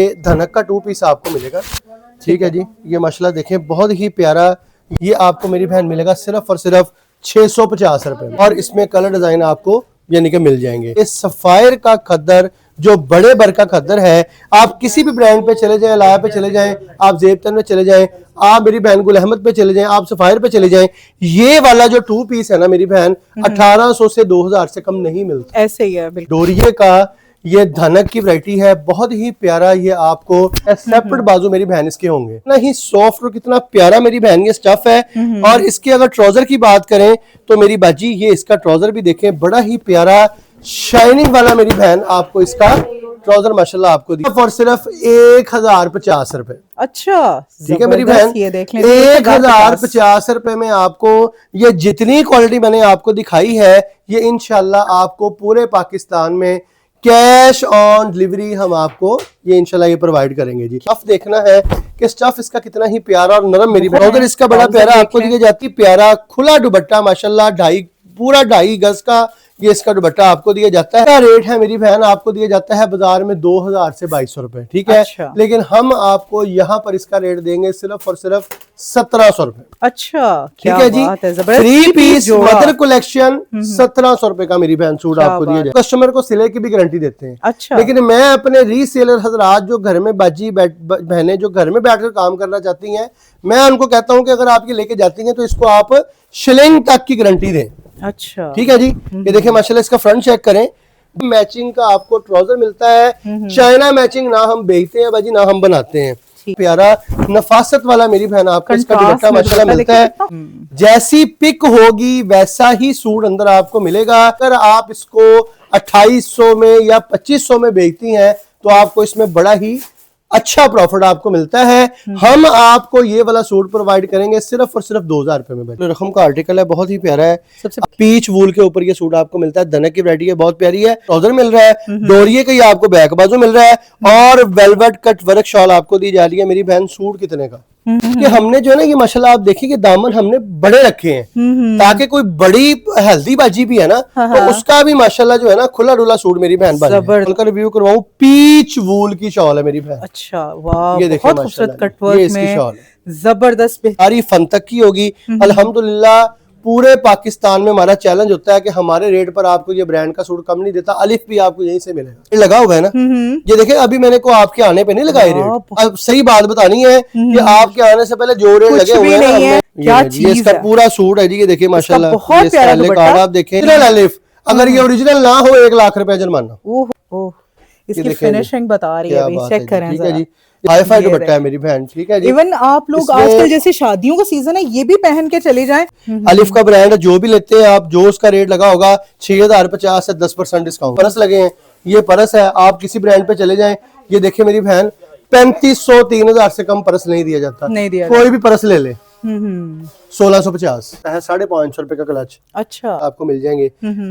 ये धनक का 2 पीस आपको मिलेगा। ठीक है जी, ये माशाल्लाह देखें बहुत ही प्यारा। ये आपको मेरी बहन मिलेगा सिर्फ और सिर्फ 650 रुपए में, और इसमें कलर डिजाइन आपको यानी कि मिल जाएंगे। ये सफायर का खद्दर जो बड़े बर का खद्दर है, आप किसी भी ब्रांड पे चले जाएं, लाया पे चले जाएं, आप जेबतन में चले जाएं, आप मेरी बहन गुल अहमद पे चले जाएं, आप सफायर पे चले जाएं, ये वाला जो 2 पीस है ना मेरी बहन 1800 से 2000 से कम नहीं मिलता। ऐसे ही है बिल्कुल। डोरिये का ये धनक की वैरायटी है, बहुत ही प्यारा। ये आपको सेपरेट बाजू मेरी बहन इसके होंगे, इतना ही सॉफ्ट और कितना प्यारा मेरी बहन ये स्टफ है। और इसके अगर ट्राउजर की बात करें तो मेरी बाजी ये इसका ट्राउजर भी देखें, बड़ा ही प्यारा शाइनिंग वाला मेरी बहन आपको इसका ट्राउजर माशाल्लाह आपको दिया और सिर्फ 1050 रुपए। अच्छा ठीक है मेरी बहन, ये देख लें 1050 रुपए में आपको ये जितनी क्वालिटी मैंने आपको दिखाई है, ये इंशाल्लाह आपको पूरे पाकिस्तान में कैश ऑन डिलीवरी हम आपको ये इंशाल्लाह ये प्रोवाइड करेंगे जी। स्टफ देखना है कि स्टफ इसका कितना ही प्यारा और नरम मेरी बहन। उधर इसका बड़ा प्यारा आपको दिया जाती है, प्यारा खुला दुपट्टा माशाल्लाह पूरा 2.5 गज का ये इसका दुपट्टा आपको दिया जाता है। रेट है मेरी बहन आपको दिया जाता है बाजार में 2000 से 2200 रुपए। ठीक है। अच्छा। लेकिन हम आपको यहाँ पर इसका रेट देंगे सिर्फ और सिर्फ 1700 रुपए। अच्छा ठीक है जी, 3 पीस मदर कलेक्शन 1700 रुपए का मेरी बहन सूट आपको दिया जाए। कस्टमर को सिले की भी गारंटी देते हैं। अच्छा। लेकिन मैं अपने रीसेलर हजरात जो घर में बाजी बहनें जो घर में बैठकर काम करना चाहती हैं, मैं उनको कहता हूँ कि अगर आप ये लेके जाती हैं तो इसको आप शिलिंग तक की गारंटी दें। अच्छा। ठीक है जी, ये देखिए माशाल्लाह इसका फ्रंट चेक करें, मैचिंग का आपको ट्राउजर मिलता है। चाइना मैचिंग ना हम बेचते हैं बाजी ना हम बनाते हैं। प्यारा नफासत वाला मेरी बहन आपको इसका दुपट्टा माशाल्लाह मिलता है। जैसी पिक होगी वैसा ही सूट अंदर आपको मिलेगा। अगर आप इसको 2800 में या 2500 में बेचती हैं तो आपको इसमें बड़ा ही अच्छा प्रॉफिट आपको मिलता है। हम आपको ये वाला सूट प्रोवाइड करेंगे सिर्फ और सिर्फ 2000 रुपए में। रकम का आर्टिकल है, बहुत ही प्यारा है। सबसे पीच वूल के ऊपर ये सूट आपको मिलता है। धनक की वैरायटी है, बहुत प्यारी है। ट्राउजर मिल रहा है, डोरिये का ये आपको बैक बाजू मिल रहा है और वेलवेट कट वर्क शॉल आपको दी जा रही है। मेरी बहन सूट कितने का कि हमने जो है ना ये माशाल्लाह आप देखिए कि दामन हमने बड़े रखे हैं ताकि कोई बड़ी हेल्दी बाजी भी है ना तो उसका भी माशाल्लाह जो है ना खुला डुला सूट मेरी बहन बन रिव्यू करवाऊं। पीच वूल की शॉल है मेरी बहन। अच्छा वाह, ये देखिए माशाल्लाह ये इसकी शॉल जबरदस्त सारी फंतक की होगी। अल्हम्दुलिल्लाह पूरे पाकिस्तान में हमारा चैलेंज होता है कि हमारे रेट पर आपको ये ब्रांड का सूट कम नहीं देता। अलिफ भी आपको यहीं से मिलेगा, ये लगा हुआ है ना। ये देखिए अभी मैंने को आपके आने पे नहीं लगाए रेट। अब सही बात बतानी है कि आपके आने से पहले जो रेट लगे हुए हैं ये इसका पूरा सूट है जी। ये देखिए माशाल्लाह बहुत प्यारा कार्ड आप देखें। अलिफ अगर ये ओरिजिनल ना हो 1 लाख रुपए जुर्माना। इसकी फिनिशिंग बता रही है, अभी चेक करें ठीक है जी। हाई-फाई दुपट्टा है मेरी बहन। ठीक है जी। इवन आप लोग आजकल जैसे शादियों का सीजन है ये भी पहन के चले जाएं। अलिफ का ब्रांड जो भी लेते हैं आप, जो उसका रेट लगा होगा 6050 से 10% डिस्काउंट। परस लगे हैं, ये परस है, आप किसी ब्रांड पे चले जाएं। ये देखिए मेरी बहन 3500 3000 से कम परस नहीं दिया जाता। नहीं दिया, कोई भी परस ले ले 1650 है। 550 रुपए का क्लच अच्छा आपको मिल जाएंगे।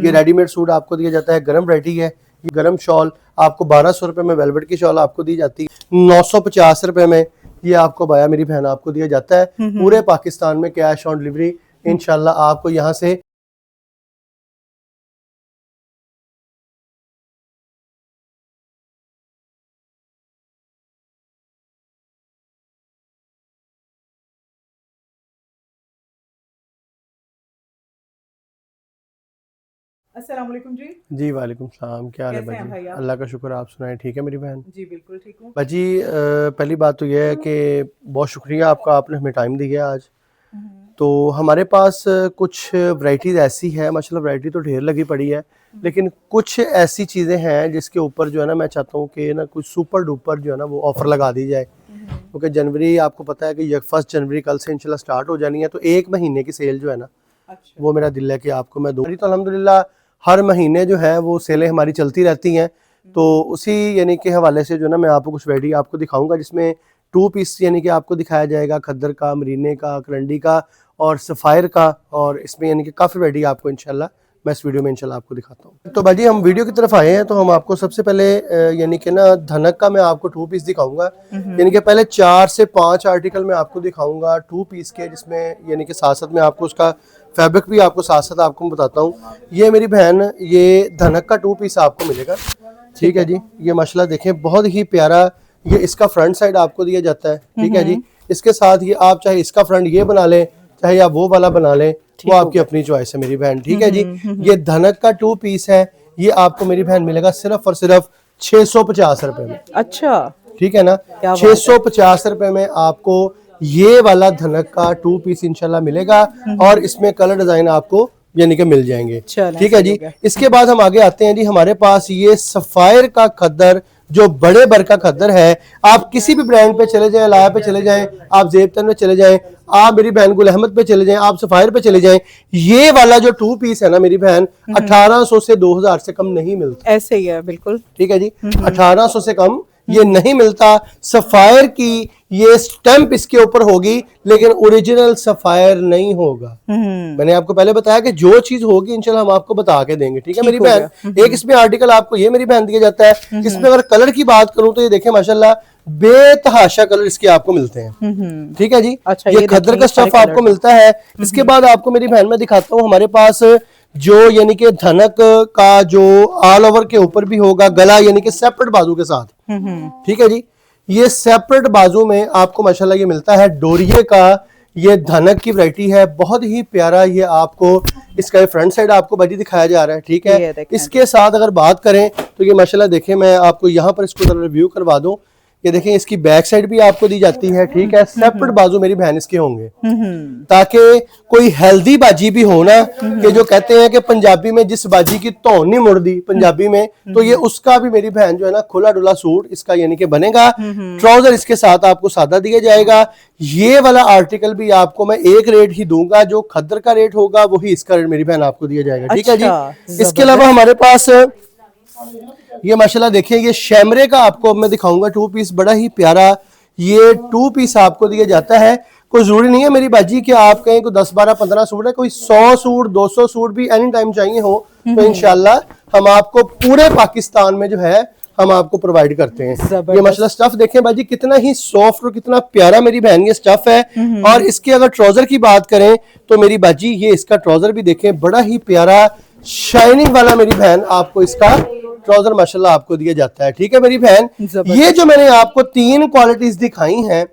ये रेडीमेड सूट आपको दिया जाता है, गरम वैरायटी है। ये गरम शॉल आपको 1200 रुपए में वेलवेट की शॉल आपको दी जाती है। 950 रुपए में ये आपको बाया मेरी बहन आपको दिया जाता है। पूरे पाकिस्तान में कैश ऑन डिलीवरी इंशाल्लाह आपको यहाँ से अस्सलाम वालेकुम जी। वालेकुम सलाम, क्या हाल है भाई? अल्लाह का शुक्र, आप सुनाएं ठीक है मेरी बहन? जी बिल्कुल ठीक हूँ भाजी। पहली बात तो यह है कि बहुत शुक्रिया आपका, आपने हमें टाइम दिया आज। तो हमारे पास कुछ वैरायटीज ऐसी है माशाल्लाह, वैरायटी तो ढेर लगी पड़ी है लेकिन कुछ ऐसी चीज़ें हैं जिसके ऊपर जो है ना मैं चाहता हूँ कि ना कुछ सुपर डुपर जो है ना वो ऑफर लगा दी जाए। क्योंकि जनवरी आपको पता है कि 1 जनवरी कल से इंशाल्लाह स्टार्ट हो जानी है, तो 1 महीने की सेल जो है ना वो मेरा दिल है कि आपको मैं दूँ। तो अल्हम्दुलिल्लाह हर महीने जो है वो सेलें हमारी चलती रहती हैं। तो उसी यानी के हवाले से जो ना मैं आपको कुछ वैरायटी आपको दिखाऊंगा जिसमें 2 पीस यानी कि आपको दिखाया जाएगा, खद्दर का, मरीने का, करंडी का और सफ़ायर का। और इसमें यानी कि काफ़ी वैरायटी आपको इंशाल्लाह मैं इस वीडियो में इंशाल्लाह आपको दिखाता हूँ। तो भाजी हम वीडियो की तरफ आए हैं तो हम आपको सबसे पहले यानी कि ना धनक का मैं आपको 2 पीस दिखाऊंगा। यानी कि पहले 4 से 5 आर्टिकल मैं आपको दिखाऊंगा 2 पीस के, जिसमें यानी कि साथ साथ में आपको उसका फैब्रिक भी आपको साथ साथ आपको बताता हूँ। ये मेरी बहन ये धनक का 2 पीस आपको मिलेगा। ठीक है जी, ये माशाल्लाह देखें बहुत ही प्यारा ये इसका फ्रंट साइड आपको दिया जाता है, ठीक है जी। इसके साथ ये आप चाहे इसका फ्रंट ये बना लें, चाहे आप वो वाला बना लें, वो आपकी अपनी चॉइस है मेरी बहन, ठीक है जी। ये धनक का 2 पीस है, ये आपको मेरी बहन मिलेगा सिर्फ और सिर्फ 650 रुपए में। अच्छा, ठीक है ना, 650 रुपए में आपको ये वाला धनक का 2 पीस इंशाल्लाह मिलेगा और इसमें कलर डिजाइन आपको यानी कि मिल जाएंगे, ठीक है जी। इसके बाद हम आगे आते हैं जी, हमारे पास ये सफायर का खद्दर जो बड़े बर का खद्दर है, आप किसी भी ब्रांड पे चले जाएं, लाया पे चले जाएं, आप जेबतन में चले जाएं, आप मेरी बहन गुल अहमद पे चले जाएं, आप सफायर पे चले जाएं, ये वाला जो 2 पीस है ना मेरी बहन 1800 से 2000 से कम नहीं मिलता। ऐसे ही है बिल्कुल, ठीक है जी, 1800 से कम ये नहीं मिलता। सफायर की ये स्टैंप इसके ऊपर होगी लेकिन ओरिजिनल सफायर नहीं होगा। मैंने आपको पहले बताया कि जो चीज होगी इंशाल्लाह हम आपको बता के देंगे, ठीक है मेरी बहन। एक इसमें आर्टिकल आपको ये मेरी बहन दिया जाता है, इसमें अगर कलर की बात करूं तो ये देखें माशाल्लाह बेतहाशा कलर इसके आपको मिलते हैं, ठीक है जी। अच्छा, ये खद्दर का स्टफ आपको मिलता है। इसके बाद आपको मेरी बहन में दिखाता हूँ, हमारे पास जो यानी कि धनक का जो ऑल ओवर के ऊपर भी होगा गला यानी कि सेपरेट बाजू के साथ, ठीक है जी। ये सेपरेट बाजू में आपको माशाल्लाह ये मिलता है डोरिये का, ये धनक की वैरायटी है, बहुत ही प्यारा। ये आपको इसका फ्रंट साइड आपको बड़ी दिखाया जा रहा है, ठीक है। इसके साथ अगर बात करें तो ये माशाल्लाह देखें, मैं आपको यहाँ पर इसको रिव्यू करवा दूं। ये देखें इसकी बैक साइड भी आपको दी जाती है, ठीक है। सेपरेट बाजू मेरी बहन इसके होंगे ताकि कोई हेल्दी बाजी भी हो ना, कि जो कहते हैं कि पंजाबी में जिस बाजी की धौन नहीं मुड़दी पंजाबी में, तो ये उसका भी मेरी बहन जो है ना खुला डुला सूट इसका यानी कि बनेगा। ट्राउजर इसके साथ आपको सादा दिया जाएगा। ये वाला आर्टिकल भी आपको मैं एक रेट ही दूंगा, जो खद्दर का रेट होगा वही इसका रेट मेरी बहन आपको दिया जाएगा, ठीक है जी। इसके अलावा हमारे पास ये माशाल्लाह देखिए, ये शैमरे का आपको मैं दिखाऊंगा 2 पीस, बड़ा ही प्यारा ये 2 पीस आपको दिया जाता है। कोई जरूरी नहीं है मेरी बाजी कि आप कहें कोई 10 12 15 सूट है, कोई 100 सूट 200 सूट भी एनी टाइम चाहिए हो तो इंशाल्लाह हम आपको पूरे पाकिस्तान में जो है हम आपको प्रोवाइड करते हैं। ये माशाल्लाह स्टफ देखें बाजी कितना ही सॉफ्ट और कितना प्यारा मेरी बहन ये स्टफ है। और इसके अगर ट्राउजर की बात करें तो मेरी बाजी ये इसका ट्राउजर भी देखें, बड़ा ही प्यारा शाइनिंग वाला मेरी बहन आपको इसका ट्राउजर माशाल्लाह आपको दिया जाता है, ठीक है मेरी बहन। ये जो मैंने आपको 3 क्वालिटीज दिखाई हैं,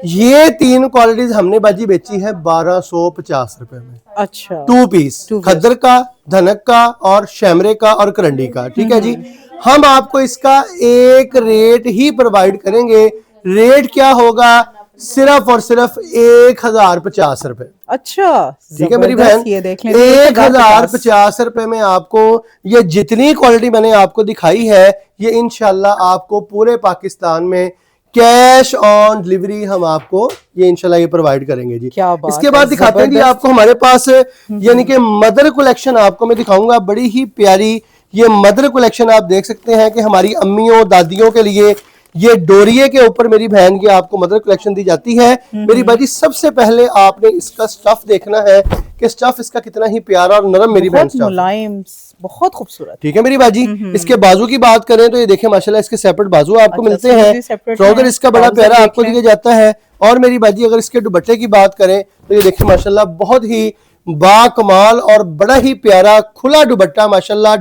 ये 3 क्वालिटीज हमने बाजी बेची है 1250 रुपए में। अच्छा, 2 पीस खद्दर का, धनक का और शैमरे का और करंडी का, ठीक है जी। हम आपको इसका एक रेट ही प्रोवाइड करेंगे। रेट क्या होगा? सिर्फ और सिर्फ 1050 रुपए। अच्छा, ठीक है मेरी बहन, 1050 रुपए में आपको ये जितनी क्वालिटी मैंने आपको दिखाई है ये इंशाल्लाह आपको पूरे पाकिस्तान में कैश ऑन डिलीवरी हम आपको ये इंशाल्लाह ये प्रोवाइड करेंगे जी। क्या बात इसके बाद दिखाते हैं जी आपको हमारे पास यानी कि मदर कलेक्शन आपको मैं दिखाऊंगा, बड़ी ही प्यारी ये मदर कलेक्शन आप देख सकते हैं कि हमारी अम्मियों दादियों के लिए ये डोरिये के ऊपर मेरी बहन की आपको मदर कलेक्शन दी जाती है। मेरी बाजी सबसे पहले आपने इसका स्टफ देखना है कि स्टफ इसका कितना ही प्यारा और नरम मेरी बहन, मुलायम, बहुत खूबसूरत, ठीक है मेरी बाजी। इसके बाजू की बात करें तो ये देखें माशाल्लाह इसके सेपरेट बाजू आपको मिलते हैं। ट्राउजर इसका बड़ा प्यारा आपको दिया जाता है। और मेरी बाजी अगर इसके दुपट्टे की बात करें तो ये देखें माशाल्लाह बहुत ही बाकमाल और बड़ा ही प्यारा खुला दुपट्टा माशाल्लाह,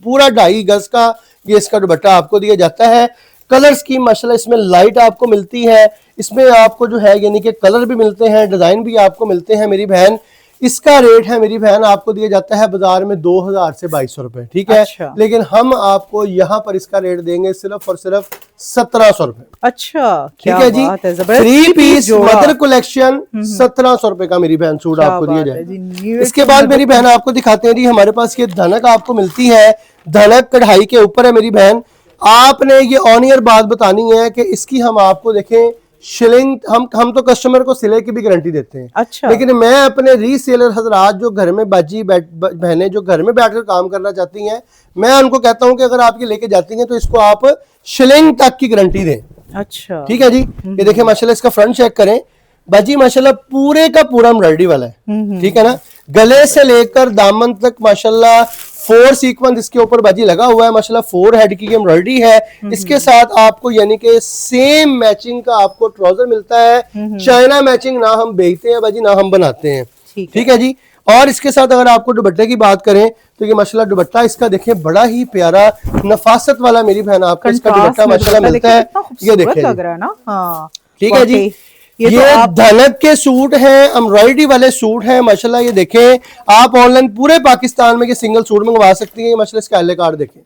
पूरा 2.5 गज का ये इसका दुपट्टा आपको दिया जाता है। कलर स्कीम माशाल्लाह इसमें लाइट आपको मिलती है, इसमें आपको जो है यानी कि कलर भी मिलते हैं, डिजाइन भी आपको मिलते हैं मेरी बहन। इसका रेट है मेरी बहन आपको दिया जाता है बाजार में 2000 से 2200 रुपए, ठीक है। अच्छा। लेकिन हम आपको यहाँ पर इसका रेट देंगे सिर्फ और सिर्फ 1700 रुपए। अच्छा, ठीक है जी। 3 पीस मदर कलेक्शन 1700 रुपए का मेरी बहन सूट आपको दिया जाएगा। इसके बाद मेरी बहन आपको दिखाते हैं जी, हमारे पास ये धनक आपको मिलती है, धनक कढ़ाई के ऊपर है मेरी बहन। आपने ये ऑन ईयर बात बतानी है कि इसकी हम आपको देखें शिलिंग, हम तो कस्टमर को सिले की भी गारंटी देते हैं। अच्छा। लेकिन मैं अपने रीसेलर हजरात जो घर में बाजी बहनें जो घर में बैठकर काम करना चाहती हैं, मैं उनको कहता हूं कि अगर आप ये लेके जाती हैं तो इसको आप शिलिंग तक की गारंटी दें। अच्छा, ठीक है जी। ये देखिए माशाल्लाह इसका फ्रंट चेक करें बाजी, माशाल्लाह पूरे का पूरा एम्ब्रॉयडरी वाला है, ठीक है ना। गले से लेकर दामन तक माशाल्लाह 4 सीक्वेंस इसके ऊपर बाजी लगा हुआ है माशाल्लाह, 4 हेड की एम्ब्रॉयडरी है। इसके साथ आपको यानी कि सेम मैचिंग का आपको ट्राउजर मिलता है। चाइना मैचिंग ना हम बेचते हैं बाजी, ना हम बनाते हैं, ठीक है जी। और इसके साथ अगर आपको दुपट्टे की बात करें तो ये माशाल्लाह दुपट्टा इसका देखें बड़ा ही प्यारा नफासत वाला मेरी बहन आपको इसका दुपट्टा माशाल्लाह मिलता है। ये देखें लग रहा है ना, हाँ ठीक है जी। ये धनक के सूट हैं, एम्ब्रॉयडरी वाले सूट हैं माशाल्लाह। ये देखें आप ऑनलाइन पूरे पाकिस्तान में ये सिंगल सूट मंगवा सकती हैं। ये माशाल्लाह इसका एल कार्ड देखें,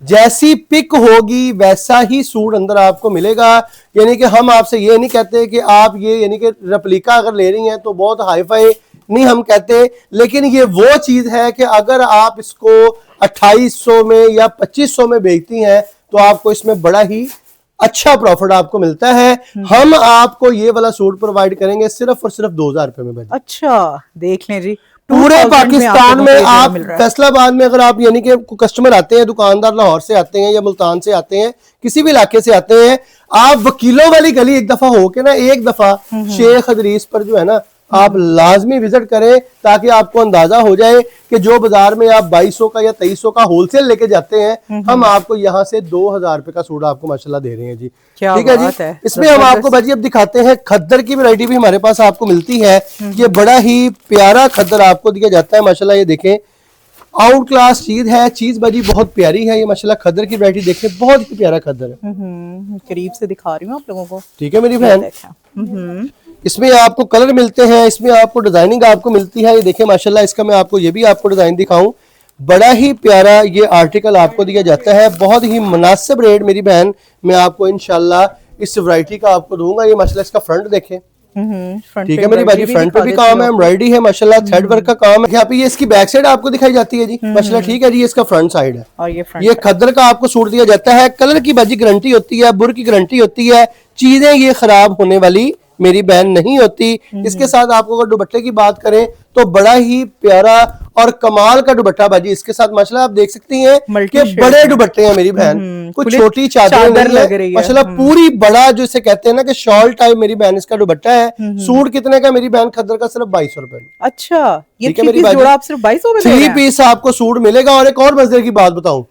जैसी पिक होगी वैसा ही सूट अंदर आपको मिलेगा। यानी कि हम आपसे ये नहीं कहते कि आप ये यानी कि रेप्लिका अगर ले रही हैं तो बहुत हाई फाई नहीं हम कहते, लेकिन ये वो चीज है कि अगर आप इसको 2800 में या 2500 में बेचती हैं तो आपको इसमें बड़ा ही अच्छा प्रॉफिट आपको मिलता है। हम आपको ये वाला सूट प्रोवाइड करेंगे सिर्फ और सिर्फ 2000 रुपए में। अच्छा देख लें जी, पूरे पाकिस्तान में आप फैसलाबाद में अगर आप यानी कि कस्टमर आते हैं, दुकानदार लाहौर से आते हैं या मुल्तान से आते हैं, किसी भी इलाके से आते हैं, आप वकीलों वाली गली एक दफा होके ना एक दफा शेख हदरीस पर जो है ना आप लाजमी विजिट करें, ताकि आपको अंदाजा हो जाए कि जो बाजार में आप 2200 का या 2300 का होलसेल लेके जाते हैं, हम आपको यहाँ से 2000 रुपए का सूट आपको माशाल्लाह दे रहे हैं जी। ठीक है जी। इसमें हम आपको भाजी अब दिखाते हैं खद्दर की वैरायटी भी हमारे पास आपको मिलती है। ये बड़ा ही प्यारा खद्दर आपको दिया जाता है माशाल्लाह। ये देखें आउट क्लास चीज है, चीज बाजी बहुत प्यारी है। ये माशाल्लाह खद्दर की वैरायटी देखें, बहुत ही प्यारा खद्दर है। करीब से दिखा रही हूँ आप लोगों को, ठीक है मेरी बहन। इसमें आपको कलर मिलते हैं, इसमें आपको डिजाइनिंग आपको मिलती है। ये देखें माशाल्लाह, इसका मैं आपको ये भी आपको डिजाइन दिखाऊं, बड़ा ही प्यारा ये आर्टिकल आपको दिया जाता है, बहुत ही मुनासिब रेट मेरी बहन मैं आपको इंशाल्लाह इस वैरायटी का आपको दूंगा। ये माशाल्लाह इसका फ्रंट देखें, ठीक है मेरी बाजी, फ्रंट पे भी काम है, एम्ब्रॉयडरी है माशाल्लाह, थ्रेड वर्क का काम है। यहाँ पे ये इसकी बैक साइड आपको दिखाई जाती है जी माशाल्लाह। ठीक है जी, इसका फ्रंट साइड है और ये खद्दर का आपको सूट दिया जाता है। कलर की बाजी गारंटी होती है, बुर की गारंटी होती है, चीजें ये खराब होने वाली मेरी बहन नहीं होती। इसके साथ आपको अगर दुपट्टे की बात करें तो बड़ा ही प्यारा और कमाल का दुपट्टा बाजी इसके साथ माशाल्लाह आप देख सकती हैं कि बड़े दुपट्टे हैं मेरी बहन, कुछ छोटी चादर नहीं है माशाल्लाह, पूरी बड़ा जो इसे कहते हैं ना कि शॉल टाइप मेरी बहन इसका दुपट्टा है। सूट कितने का मेरी बहन खद्दर का? सिर्फ 2200 रुपए। अच्छा, ये जोड़ा आप सिर्फ 2200 में? 3 पीस आपको सूट मिलेगा। और एक और मजे की बात बताऊं,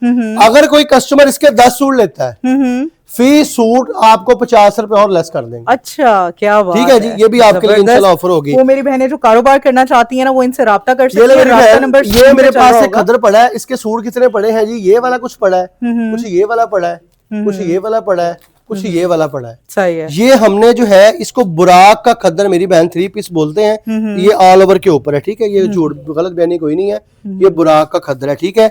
अगर कोई कस्टमर इसके 10 सूट लेता है फी सूट आपको 50 रुपए और लेस कर देंगे। अच्छा, क्या बात, ठीक है जी। ये भी आपके लिए इंशाल्लाह ऑफर होगी। वो मेरी बहनें जो कारोबार करना चाहती हैं ना, वो इनसे राब्ता कर सकती हैं। ये मेरे पास एक खद्दर पड़ा है, इसके सूट कितने पड़े हैं जी? ये वाला कुछ पड़ा है, कुछ ये वाला पड़ा है, कुछ ये वाला पड़ा है, कुछ ये वाला पड़ा है। सही है। ये हमने जो है इसको बुराक का खद्दर मेरी बहन 3 पीस बोलते हैं। ये ऑल ओवर के ऊपर है, ठीक है, ये झूठ गलत बयानी कोई नहीं है, ये बुराक का खद्दर है। ठीक है,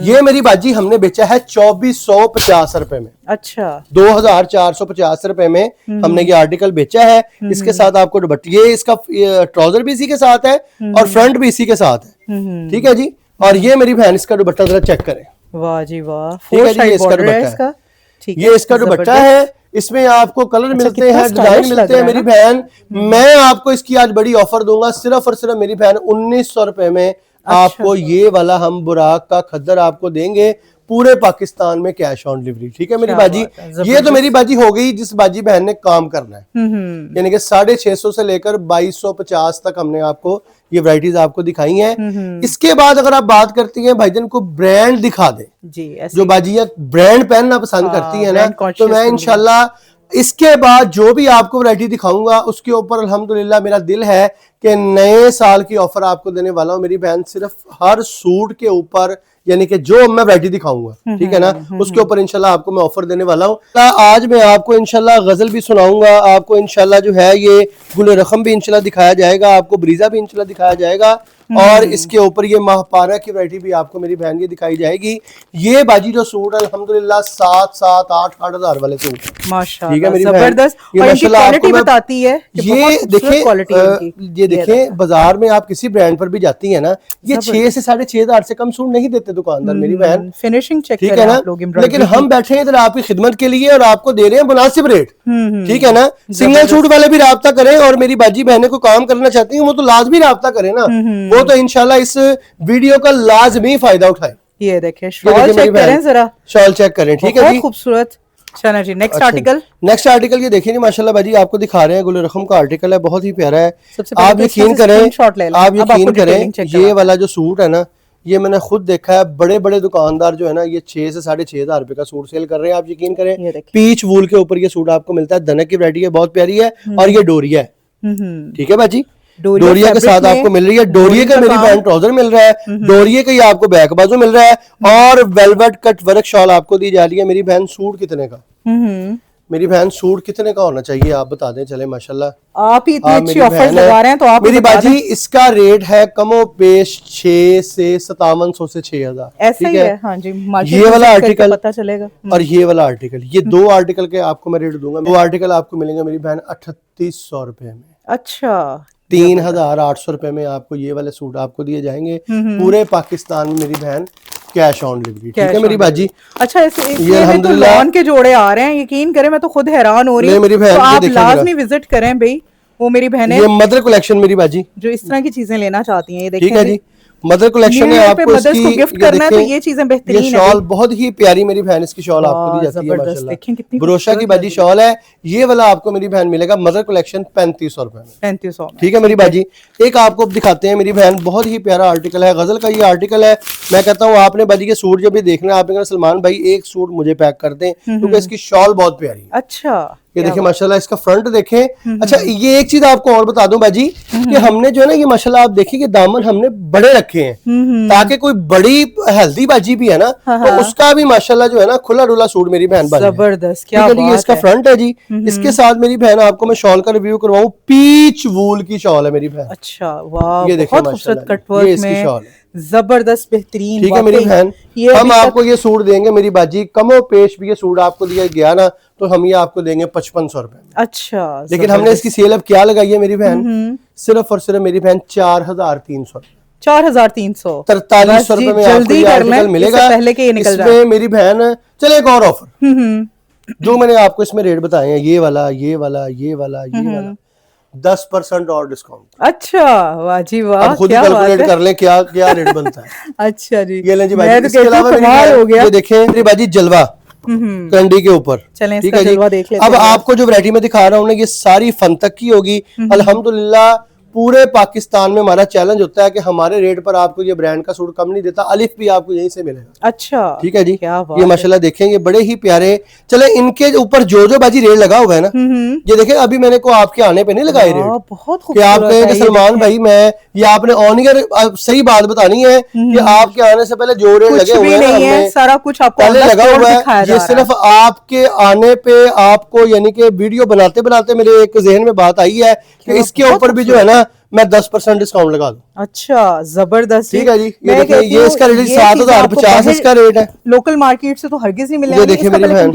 ये मेरी बाजी हमने बेचा है 2450 रुपए में। अच्छा, 2450 रुपए में हमने ये आर्टिकल बेचा है। इसके साथ आपको दुपट्टा, ये इसका ट्राउजर भी इसी के साथ है और फ्रंट भी इसी के साथ है। ठीक है जी। और ये मेरी बहन इसका दुपट्टा जरा चेक करें। वाह जी वाह, ठीक है जी, इसका दुपट्टा है, ये इसका दुपट्टा है। इसमें आपको कलर मिलते हैं, डिजाइन मिलते हैं मेरी बहन। मैं आपको इसकी आज बड़ी ऑफर दूंगा, सिर्फ और सिर्फ मेरी बहन 1900 रुपए में आपको ये वाला हम बुराक का खद्दर आपको देंगे, पूरे पाकिस्तान में कैश ऑन डिलीवरी। ठीक है मेरी बाजी। ये तो मेरी बाजी हो गई जिस बाजी बहन ने काम करना है, यानी कि 650 से लेकर 2250 तक हमने आपको ये वैरायटीज आपको दिखाई हैं। इसके बाद अगर आप बात करती हैं भाईजान को ब्रांड दिखा दे जी, जो बाजियां ब्रांड पहनना पसंद करती है ना, तो मैं इंशाल्लाह इसके बाद जो भी आपको वैरायटी दिखाऊंगा उसके ऊपर अल्हम्दुलिल्लाह मेरा दिल है कि नए साल की ऑफर आपको देने वाला हूं मेरी बहन। सिर्फ हर सूट के ऊपर यानी कि जो मैं वैरायटी दिखाऊंगा, ठीक है ना, उसके ऊपर इंशाल्लाह आपको मैं ऑफर देने वाला हूं। आज मैं आपको इंशाल्लाह गजल भी सुनाऊंगा, आपको इंशाल्लाह जो है ये गुल रखम भी इंशाल्लाह दिखाया जाएगा, आपको ब्रीजा भी इंशाल्लाह दिखाया जाएगा, और इसके ऊपर ये माहपारा की वैरायटी भी आपको मेरी बहन ये दिखाई जाएगी। ये बाजी जो सूट अल्हम्दुलिल्लाह 7-8 हजार वाले सूट माशाल्लाह, ठीक है मेरी जबरदस्त, ये माशाल्लाह आपको बताती है। ये देखें बाजार में आप किसी ब्रांड पर भी जाती है ना, ये 6 से 6.5 से कम सूट नहीं देते दुकानदार मेरी बहन। फिनिशिंग चेक ठीक है ना, लेकिन हम बैठे हैं इधर आपकी खिदमत के लिए और आपको दे रहे हैं मुनासिब रेट। ठीक है ना, सिंगल सूट वाले भी राब्ता करें और मेरी बाजी बहनें को काम करना चाहती हैं वो तो लाजमी राब्ता करें ना, वो तो इंशाल्लाह इस वीडियो का लाजमी फायदा उठाए। ये देखें शॉल चेक करें जरा, शॉल चेक करें। ठीक है जी, खूबसूरत। चलो जी, नेक्स्ट आर्टिकल। नेक्स्ट आर्टिकल ये देखिए माशाल्लाह बाजी आपको दिखा रहे हैं, गुल रखम का आर्टिकल है, बहुत ही प्यारा है। आप यकीन करें, आप यकीन करें, ये वाला जो सूट है ना, ये मैंने खुद देखा है, बड़े बड़े दुकानदार जो है ना ये 6 से 6.5 रुपए का सूट सेल कर रहे हैं। आप यकीन करें, पीच वूल के ऊपर ये सूट आपको मिलता है, धनक की वैरायटी है, बहुत प्यारी है और ये डोरिया है। ठीक है बाजी, डोरिया के साथ आपको मिल रही है। डोरिया का मेरी बहन ट्राउजर मिल रहा है, डोरिया का ही आपको बैक बाजू मिल रहा है और वेलवेट कट वर्क शॉल आपको दी जा रही है। मेरी बहन सूट कितने का, मेरी बहन सूट कितने का होना चाहिए आप बता दें। चले माशाल्लाह आप ही इतनी अच्छी ऑफर लगा रहे हैं तो आप मेरी बाजी इसका रेट है कमो पेश 6 से 5700 से 6000 ऐसा ही है। हाँ जी, ये वाला आर्टिकल पता चलेगा और ये वाला आर्टिकल, ये दो आर्टिकल के आपको मैं रेट दूंगा। दो आर्टिकल आपको मिलेंगे मेरी बहन 3800 रुपए में। अच्छा, 3800 रुपए में आपको ये वाले सूट आपको दिए जाएंगे पूरे पाकिस्तान में मेरी बहन, कैश ऑन डिलीवरी। ठीक है मेरी बाजी। अच्छा, ये अल्हम्दुलिल्लाह लॉन के जोड़े आ रहे हैं, यकीन करें मैं तो खुद हैरान हो रही हूँ। मेरी बहन तो आप लाजमी विजिट करें भाई, वो मेरी बहन है, ये मदर कलेक्शन मेरी बाजी जो इस तरह की चीजें लेना चाहती हैं। ये देखिए, ठीक है जी, मदर कलेक्शन है। आपको इसकी गिफ्ट करना है तो ये चीजें बेहतरीन है। शॉल बहुत ही प्यारी मेरी बहन, इसकी शॉल आपको दी जाती है माशाल्लाह, ब्रोशा की बाजी शॉल है। ये वाला आपको मेरी बहन मिलेगा मदर कलेक्शन 3500 रुपए में, 3500। ठीक है मेरी बाजी। एक आपको दिखाते हैं मेरी बहन, बहुत ही प्यारा आर्टिकल है, गजल का ये आर्टिकल है। मैं कहता हूँ आपने बाजी के सूट जब भी देखना है, आपने सलमान भाई एक सूट मुझे पैक कर दें क्योंकि इसकी शॉल बहुत प्यारी है। अच्छा, ये देखिए माशाल्लाह, इसका फ्रंट देखें। अच्छा, ये एक चीज आपको और बता दूं बाजी कि हमने जो है ना ये माशाल्लाह आप देखिए कि दामन हमने बड़े रखे हैं ताकि कोई बड़ी हेल्दी बाजी भी है ना तो उसका भी माशाल्लाह जो है ना खुला डुला सूट मेरी बहन बन जबरदस्त। क्या बात है। इसका फ्रंट है जी। इसके साथ मेरी बहन आपको मैं शॉल का रिव्यू करवाऊं, पीच वूल की शॉल है मेरी बहन। अच्छा, वाह, ये देखिए बहुत खूबसूरत कटवर्क में, शॉल जबरदस्त बेहतरीन। ठीक है मेरी बहन, हम आपको ये सूट देंगे मेरी बाजी कमो पेश भी। ये सूट आपको दिया गया ना तो हम ये आपको देंगे 5500 रुपए। अच्छा, लेकिन हमने इसकी सेल अब क्या लगाई है मेरी बहन, सिर्फ और सिर्फ मेरी बहन 4300 4300 रुपए में आपको ये आर्टिकल मिलेगा। पहले के ये निकल जाए। इसमें मेरी बहन चले एक और ऑफर जो मैंने आपको इसमें रेट बताए हैं, ये वाला ये वाला ये वाला ये वाला 10% और डिस्काउंट। अच्छा, वाह जी वाह, अब खुद ही कैलकुलेट कर लें क्या क्या रेट बनता है। अच्छा जी, ये लें जी बाजी। इसके अलावा ये देखें मेरी बाजी जलवा कंडी के ऊपर, ठीक है जी। अब आपको जो वैरायटी में दिखा रहा हूँ ना ये सारी फन तक की होगी। अल्हम्दुलिल्लाह पूरे पाकिस्तान में हमारा चैलेंज होता है कि हमारे रेट पर आपको ये ब्रांड का सूट कम नहीं देता। अलिफ भी आपको यहीं से मिलेगा। अच्छा, ठीक है जी। ये माशाल्लाह देखेंगे बड़े ही प्यारे। चले इनके ऊपर जो बाजी रेट लगा हुआ है ना, ये देखें अभी मैंने को आपके आने पे नहीं लगाए रेट, बहुत कि आप कहें कि सलमान भाई मैं ये आपने ऑन ईयर सही बात बतानी है कि आपके आने से पहले जो रेट लगे हुए हैं सारा कुछ आपको पहले लगा हुआ है। ये सिर्फ आपके आने पे आपको यानी कि वीडियो बनाते बनाते मेरे एक जहन में बात आई है कि इसके ऊपर भी जो है ना मैं 10% डिस्काउंट लगा दूं। अच्छा, जबरदस्त। ठीक है जी, ये देखिए ये इसका रेट 7050 इसका रेट है। लोकल मार्केट से तो हरगिज नहीं मिलेगा। ये देखिए मेरी बहन,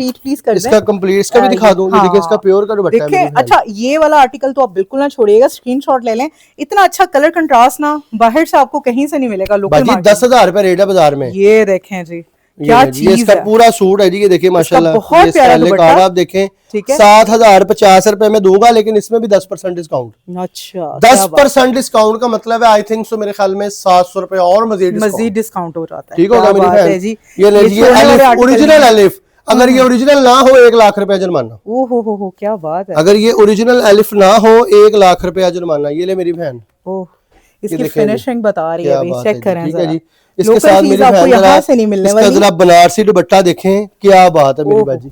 इसका कंप्लीट इसका भी दिखा दूं। ये देखिए इसका प्योर का दुपट्टा है। अच्छा, ये वाला आर्टिकल तो आप बिल्कुल ना छोड़िएगा, स्क्रीनशॉट ले लें। इतना अच्छा कलर कंट्रास्ट ना बाहर से आपको कहीं से नहीं मिलेगा लोकल मार्केट। 10,000 रुपए रेट है बाजार में। ये देखें जी क्या चीज है। इसका पूरा सूट है जी, ये देखिए माशाल्लाह, बहुत प्यारा दुपट्टा आप देखें। 7050 रुपए में दूंगा लेकिन इसमें भी 10% डिस्काउंट। अच्छा, 10% डिस्काउंट का मतलब है आई थिंक सो मेरे ख्याल में 700 रुपए और मजीद डिस्काउंट हो जाता है। ठीक होगा मेरी बहन। ये लीजिए ओरिजिनल अलिफ, अगर ये ओरिजिनल ना हो 1 लाख रुपया जुर्माना। ओहो, क्या बात है। अगर ये ओरिजिनल अलिफ ना हो 1 लाख रुपया जुर्माना। ये ले मेरी बहन, इसकी फिनिशिंग बता रही है, चेक करें। ठीक है जी, इसके साथ मेरी बहन इसका जरा बनारसी दुपट्टा देखें, क्या बात है मेरी बाजी।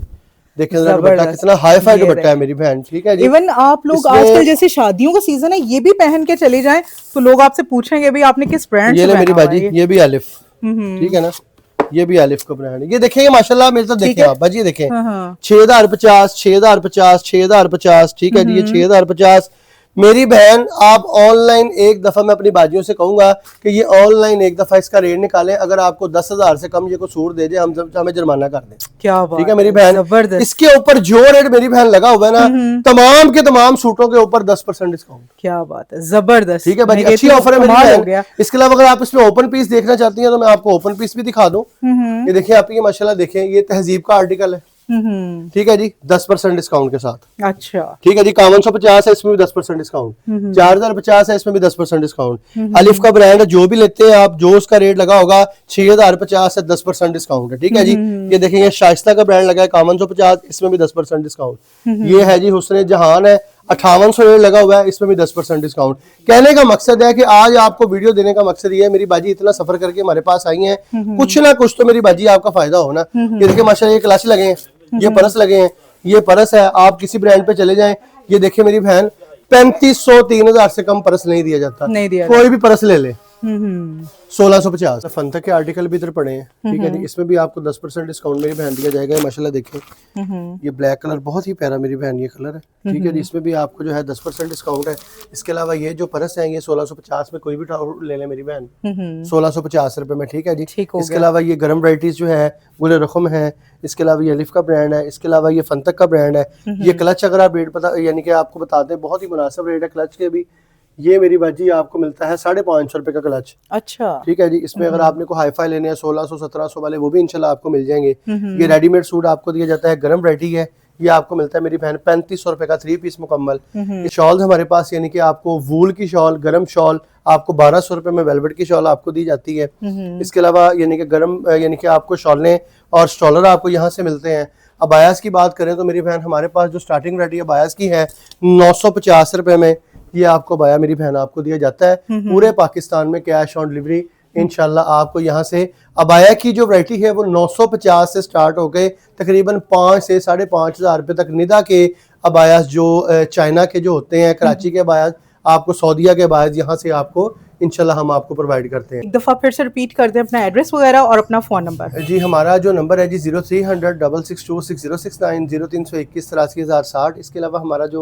देखें जरा दुपट्टा कितना हाई फाई दुपट्टा है मेरी बहन। ठीक है जी, इवन आप लोग आजकल जैसे शादियों का सीजन है ये भी पहन के चले जाएं तो लोग आपसे पूछेंगे भाई आपने किस ब्रांड से। ये ले मेरी बाजी, ये भी अलिफ, ठीक है ना, ये भी अलिफ का ब्रांड है। ये देखें माशाल्लाह मेरे साथ देखें आप बाजी, देखें 6050 6050 6050। ठीक है जी, ये 6050। मेरी बहन आप ऑनलाइन एक दफा मैं अपनी बाजियों से कहूंगा कि ये ऑनलाइन एक दफा इसका रेट निकालें। अगर आपको 10,000 से कम ये को सूट दे दे हम हमें जुर्माना कर दें। क्या बात, ठीक है मेरी बहन। इसके ऊपर जो रेट मेरी बहन लगा हुआ है ना तमाम के तमाम सूटों के ऊपर 10% डिस्काउंट। क्या बात है, जबरदस्त। ठीक है भाई, अच्छी ऑफर है मेरी बहन। इसके अलावा अगर आप इसमें ओपन पीस देखना चाहती हैं तो मैं आपको ओपन पीस भी दिखा दूं। ये देखिए आप ये माशाल्लाह देखें, ये तहजीब का आर्टिकल है। ठीक है जी, 10% डिस्काउंट के साथ। अच्छा, ठीक है जी, 5150 है इसमें भी 10% डिस्काउंट। 4050 है इसमें भी 10% डिस्काउंट। अलिफ का ब्रांड है, जो भी लेते हैं आप, जो उसका रेट लगा होगा 6050 है, 10% डिस्काउंट है। ठीक है जी, ये देखेंगे शाइस्ता का ब्रांड लगा है 5150, इसमें भी 10% डिस्काउंट। ये है जी हुस्न जहान है 5800 रेट लगा हुआ है, इसमें भी 10% डिस्काउंट। कहने का मकसद है कि आज आपको वीडियो देने का मकसद ये है मेरी बाजी इतना सफर करके हमारे पास आई है, कुछ ना कुछ तो मेरी बाजी आपका फायदा हो ना। ये देखिए माशाल्लाह, ये क्लच लगे हैं, ये परस लगे हैं, ये परस है। आप किसी ब्रांड पे चले जाएं, ये देखिए मेरी बहन 3500 3000 से कम पर्स नहीं दिया जाता, नहीं दिया कोई भी पर्स ले ले। 1650। फंतक के आर्टिकल भी इधर पड़े हैं, ठीक है जी। इसमें भी आपको 10% डिस्काउंट मेरी बहन दिया जाएगा। माशाल्लाह देखें, ये ब्लैक कलर बहुत ही प्यारा मेरी बहन ये कलर है, ठीक है जी। इसमें भी आपको जो है 10% डिस्काउंट है। इसके अलावा ये जो पर्स है ये 1650 में कोई भी ले ले मेरी बहन, 1650 रुपए में, ठीक है जी। इसके अलावा ये गर्म वराइटीज जो है गुल रखम है, इसके अलावा ये अलिफ का ब्रांड है, इसके अलावा ये फंतक का ब्रांड है। ये क्लच अगर आप रेट पता यानी कि आपको बताते हैं, बहुत ही मुनासिब रेट है क्लच के भी। ये मेरी बाजी आपको मिलता है 550 रुपए का क्लच। अच्छा, ठीक है जी। इसमें अगर आपने को हाईफाई लेने हैं 1600-1700 वाले, वो भी इंशाल्लाह आपको मिल जाएंगे। ये रेडीमेड सूट आपको दिया जाता है, गर्म वैरायटी है। ये आपको मिलता है मेरी बहन 3500 रुपए का 3 पीस मुकम्मल। ये शॉल हमारे पास यानी कि आपको वूल की शॉल, गर्म शॉल आपको 1200 रुपए में, वेलवेट की शॉल आपको दी जाती है। इसके अलावा यानी कि गर्म यानी कि आपको शॉलें और स्टॉलर आपको यहाँ से मिलते हैं। अबायास की बात करें तो मेरी बहन हमारे पास जो स्टार्टिंग वैरायटी अबायास की है 950 रुपए में ये आपको बाया मेरी बहन आपको दिया जाता है। पूरे पाकिस्तान में कैश ऑन डिलीवरी इंशाल्लाह आपको यहाँ से। अबाया की जो वैरायटी है वो 950 से स्टार्ट हो गए तकरीबन 5 से 5,500 रुपए तक। निदा के अबायास जो चाइना के जो होते हैं, कराची के अबायास, आपको सऊदीया के अबायास यहाँ से आपको इंशाल्लाह हम आपको प्रोवाइड करते हैं। एक दफा फिर से रिपीट कर दें अपना एड्रेस वगैरह और अपना फोन नंबर। जी, हमारा जो नंबर है जी 0300 662 6069 0321 83,060। इसके अलावा हमारा जो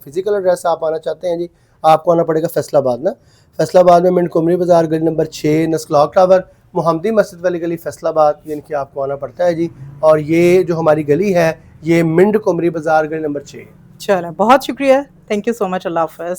फिजिकल एड्रेस आप आना चाहते हैं जी, आपको आना पड़ेगा फैसलाबाद ना। फैसलाबाद में मिंट कुमरी बाजार गली नंबर 6 नस्क्लॉक टावर मोहम्मदी मस्जिद वाली गली फैसलाबाद यानी कि आपको आना पड़ता है जी। और ये जो हमारी गली है ये मिंट कुमरी बाजार गली नंबर 6। चलें, बहुत शुक्रिया, थैंक यू सो मच, अल्लाह हाफ़िज़।